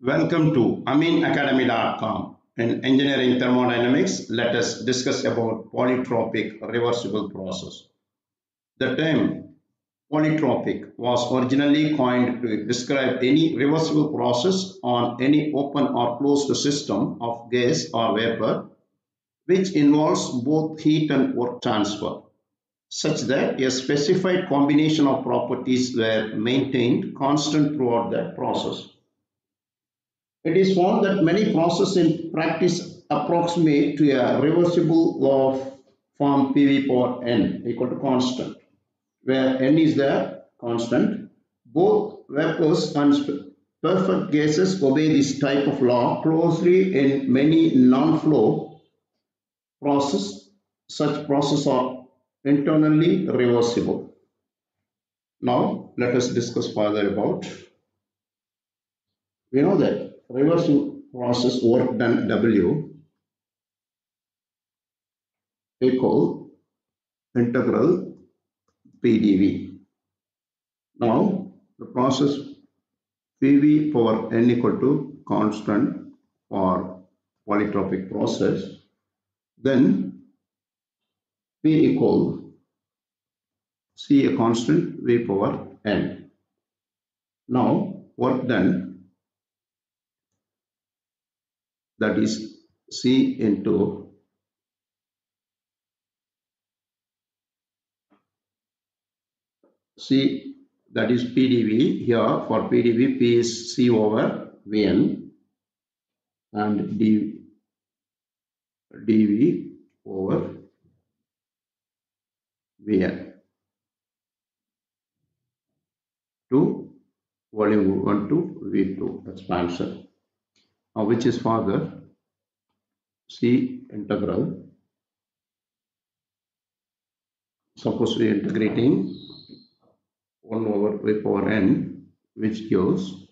Welcome to aminacademy.com. In engineering thermodynamics, let us discuss about polytropic reversible process. The term polytropic was originally coined to describe any reversible process on any open or closed system of gas or vapor which involves both heat and work transfer, such that a specified combination of properties were maintained constant throughout that process. It is found that many processes in practice approximate to a reversible law of form PV power n equal to constant, where n is the constant. Both vapors and perfect gases obey this type of law closely in many non-flow processes. Such processes are internally reversible. Now, let us discuss further about. We know that reversing process work done W equal integral PdV. Now the process PV power n equal to constant for polytropic process, then P equal C a constant V power n. Now work done, that is C into C, that is PdV. Here for PdV, P is C over Vn and dV over Vn to volume 1 to V2 expansion. Now which is further C integral. Suppose we are integrating 1 over V power n, which gives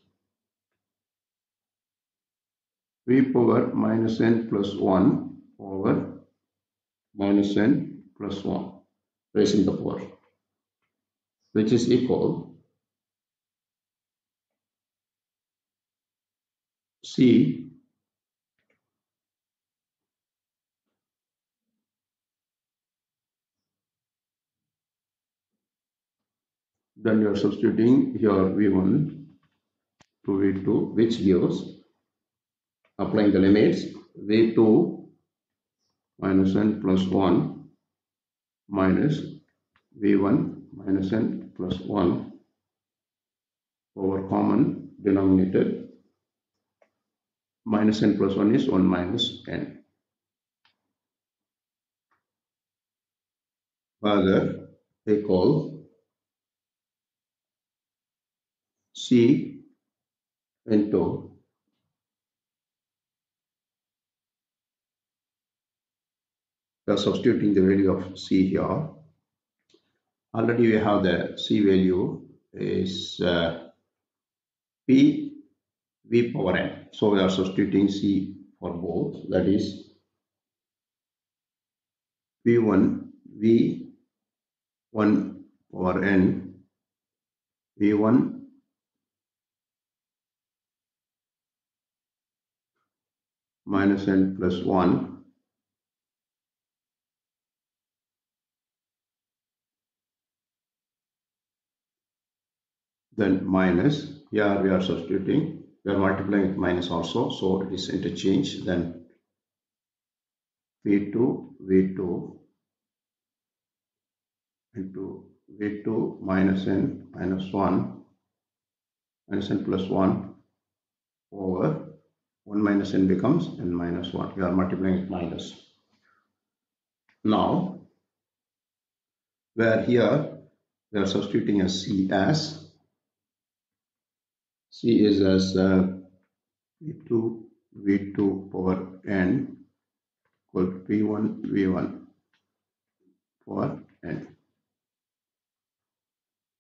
V power minus n plus 1 over minus n plus 1, raising the power, which is equal C then you are substituting here V1 to V2, which gives, applying the limits, V2 minus n plus 1 minus V1 minus n plus 1 over common denominator. Minus n plus 1 is 1 minus n. Further, equal C into we are substituting the value of C here. Already we have the C value is P V power n. So we are substituting C for both, that is V1 V1 power n V1 minus n plus 1 then minus, here we are substituting, we are multiplying with minus also, so it is interchange, then V2 into V2 minus n minus 1 minus n plus 1 over 1 minus n becomes n minus 1. We are multiplying with minus. Now, where here we are substituting as C as C is as V2 power n equal to V1 power n.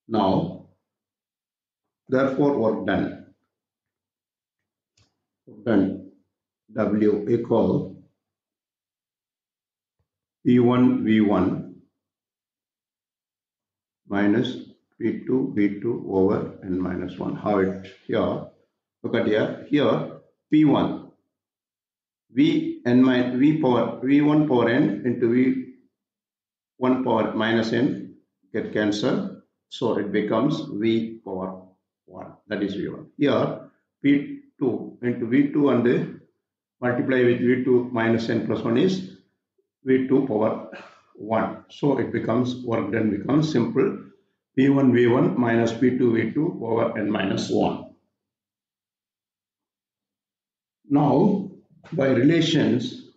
Now, therefore work done W equal V1 minus V2 over n minus 1. How it here Look at here. Here P1 V n minus V power V1 power n into V1 power minus n get cancelled. So it becomes V power 1. That is V1. Here P2 into V2 and multiply with V2 minus n plus 1 is V2 power 1. So it becomes work done becomes simple P1 V1 minus P2 V2 power n minus 1. Now by relations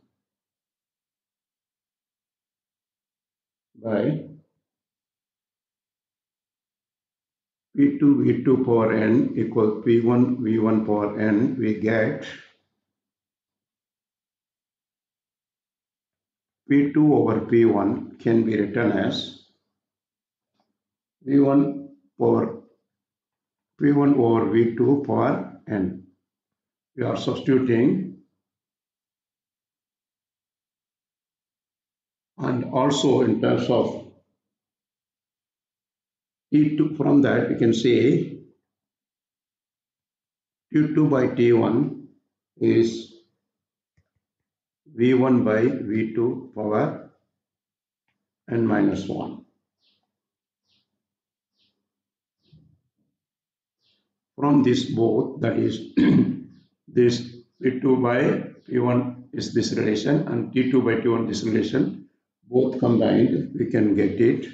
by P2 V2 power n equal P1 V1 power n, we get P2 over P1 can be written as V1 power P1 over V2 power n. We are substituting, and also in terms of T2, from that we can say T2 by T1 is V1 by V2 power n minus 1. From this both, that is this P2 by P1 is this relation and T2 by T1 this relation, both combined we can get it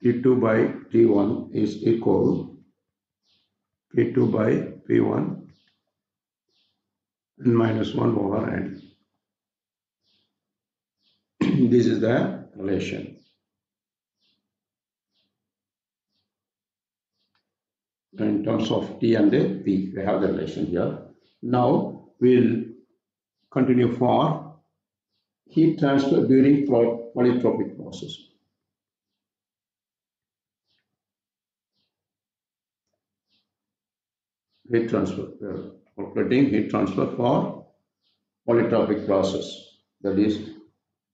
T2 by T1 is equal P2 by P1 n minus 1 over n. This is the relation. In terms of T and P, we have the relation here. Now we'll continue for heat transfer during polytropic process. Heat transfer, we are calculating heat transfer for polytropic process. That is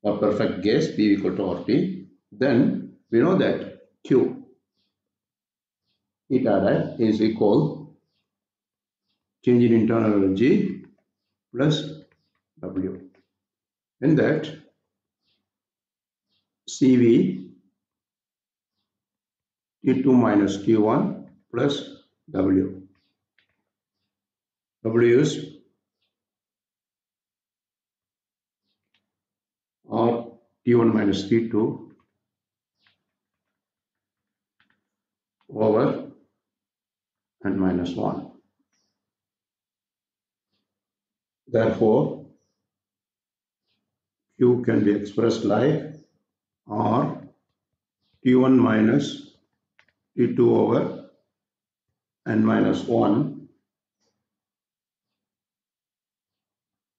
for perfect gas P equal to RT. Then we know that Q, heat added, is equal change in internal energy plus W. In that CV T2 minus T1 plus W. W is or T1 minus T2 over n minus 1. Therefore, Q can be expressed like R T1 minus T2 over n minus 1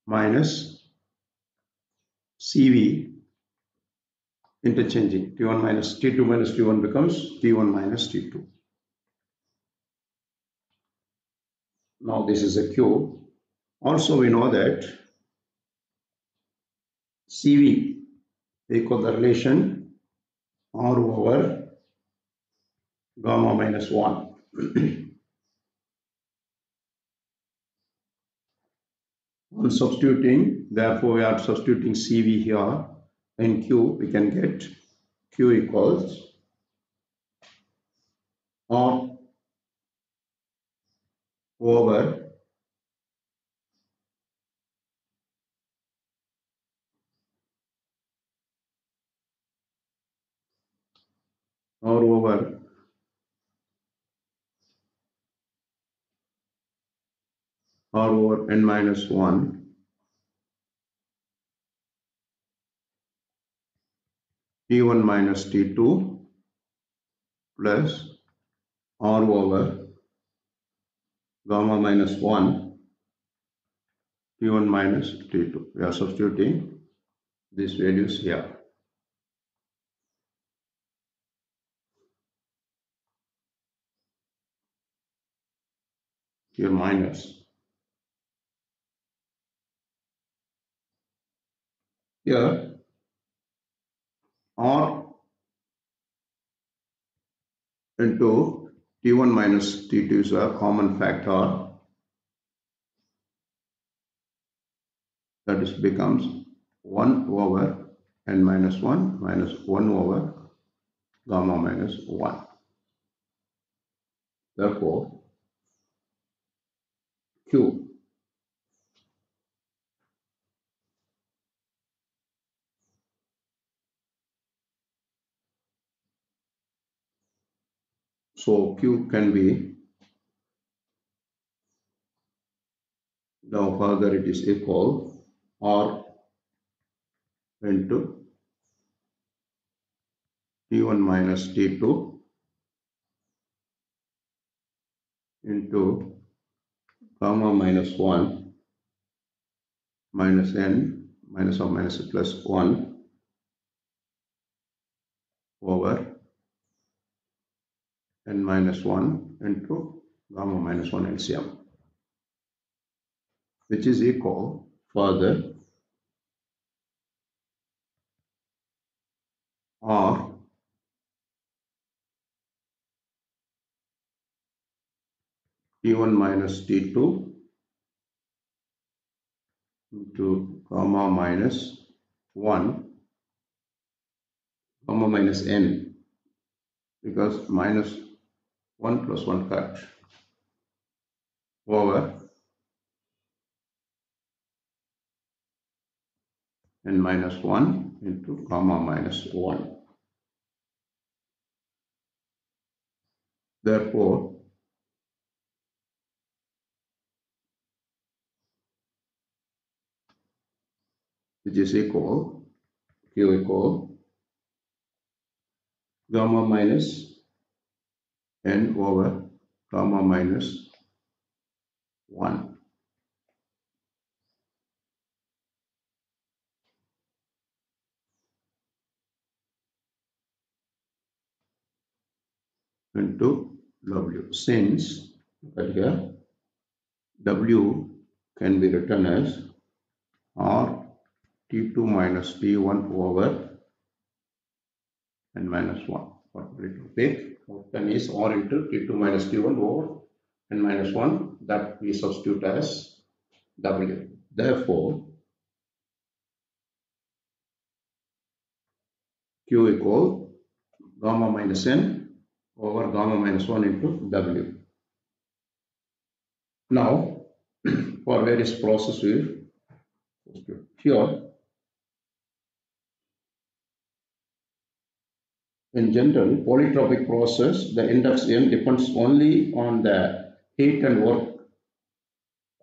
minus CV interchanging T1 minus T2 minus T1 becomes T1 minus T2. Now this is a Q. Also we know that CV equal the relation R over gamma minus 1. On substituting, therefore we are substituting CV here in Q, we can get Q equals R over R over R over n minus 1 T1 minus T2 plus R over gamma minus 1 T1 minus T2. We are substituting these values here. Here minus. Here R into T1 minus T2 is a common factor, that is becomes 1 over n minus 1 minus 1 over gamma minus 1. Therefore, Q can be, now further it is equal R into T1 minus T2 into gamma minus 1 minus n minus or minus plus 1 over n minus 1 into gamma minus 1 LCM, which is equal further R T1 minus T2 into gamma minus 1 gamma minus n, because minus 1 plus 1 cut, over n minus 1 into gamma minus 1. Therefore, which is equal, Q equal gamma minus n over gamma minus 1 into W. Since look at here, W can be written as R T2 minus T1 over n minus 1. What will it take? Then is R into T2 minus T1 over n minus 1, that we substitute as W. Therefore, Q equal gamma minus n over gamma minus 1 into W. Now, for various processes, here, in general, polytropic process, the index n depends only on the heat and work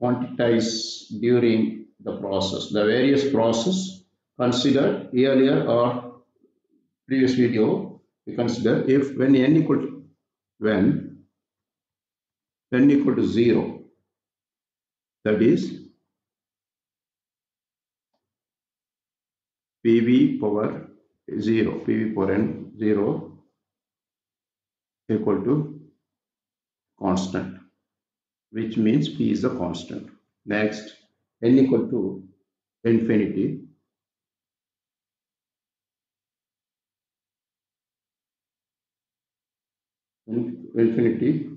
quantized during the process. The various process considered earlier or previous video, we consider if when n equal to, when n equal to 0, that is PV power 0, PV power n 0 equal to constant, which means P is a constant. Next, n equal to infinity, infinity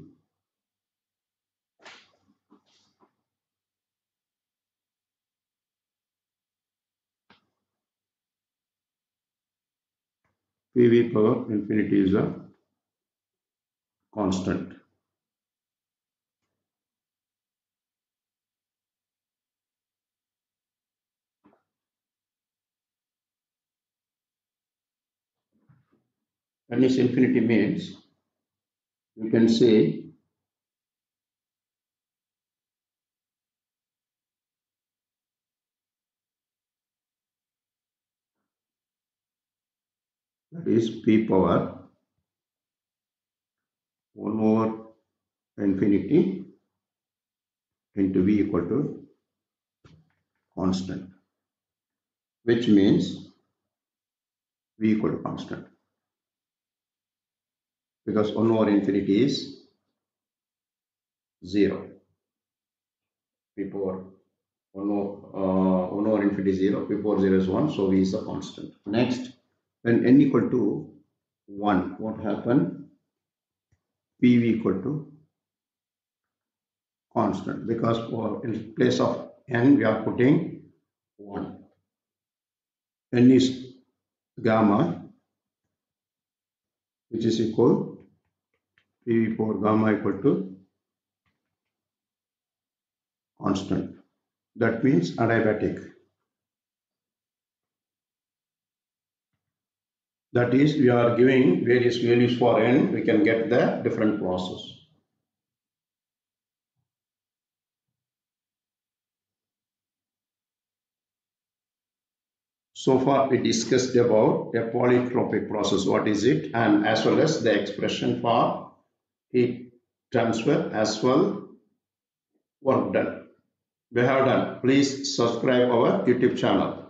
PV power infinity is a constant. When is infinity means, we can say that is P power 1 over infinity into V equal to constant, which means V equal to constant, because 1 over infinity is 0. P power 1 over infinity is 0, P power 0 is 1, so V is a constant. Next, when n equal to 1, what happened? PV equal to constant, because for in place of n we are putting 1. N is gamma, which is equal PV for gamma equal to constant. That means adiabatic. That is, we are giving various values for n, we can get the different process. So far we discussed about a polytropic process, what is it, and as well as the expression for heat transfer as well work done. We have done. Please subscribe our YouTube channel.